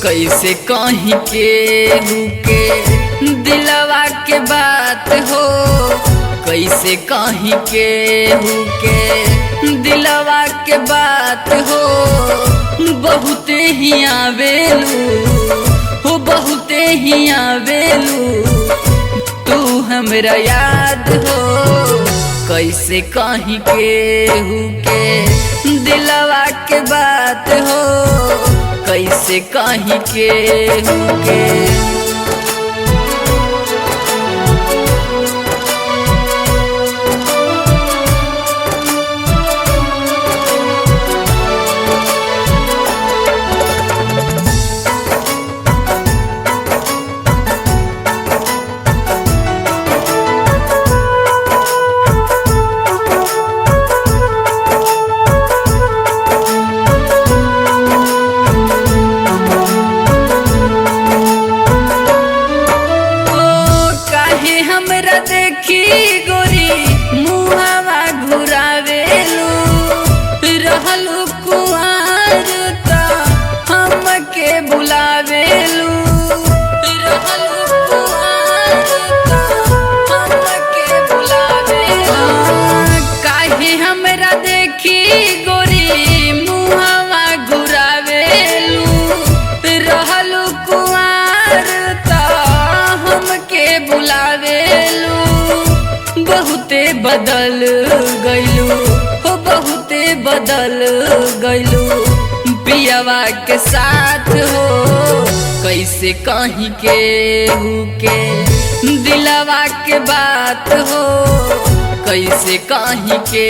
कैसे कहीं के दिलवा के बात हो, कैसे कहीं के दिलवा के बात हो। बहुते ही आवेलू हो, बहुते ही आवेलू तू हमरा याद हो। कैसे कहीं के दिलवा के बात हो, कैसे कहीं के देखी गोरी मुहावा घुरावेलू। रहलू कुआर त हमके बुलावेलू, रहलू कुआर त हमके बुलावेलू। काहे हमरा देखी गोरी मुहावा घुरावेलू। रहलू कुआर त हमके बुलावेलू। बहुते बदल गइलू हो, बहुते बदल गइलू पियावा के साथ हो। कैसे कहीं के दिलवा के बात हो, कैसे कहीं के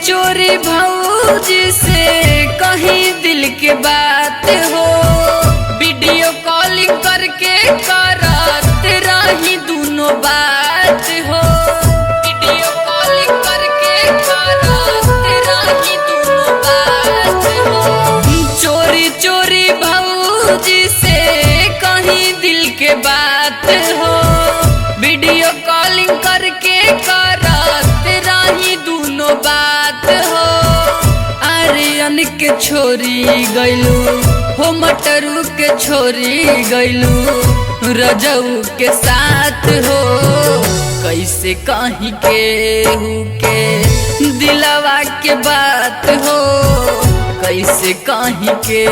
चोरी भौजी से कहीं दिल के बात हो। वीडियो कॉलिंग करके करत रही दोनों बात हो। वीडियो कॉलिंग करके करत रही दोनों बात हो। चोरी चोरी भौजी से कहीं दिल के बात हो। वीडियो कॉलिंग करके करत रही दोनों बात हो। आर्यन के छोरी गइलू हो, मटरू के छोरी गइलू रजऊ के साथ हो। कैसे कहीं के दिलवा के बात हो, कैसे कहीं के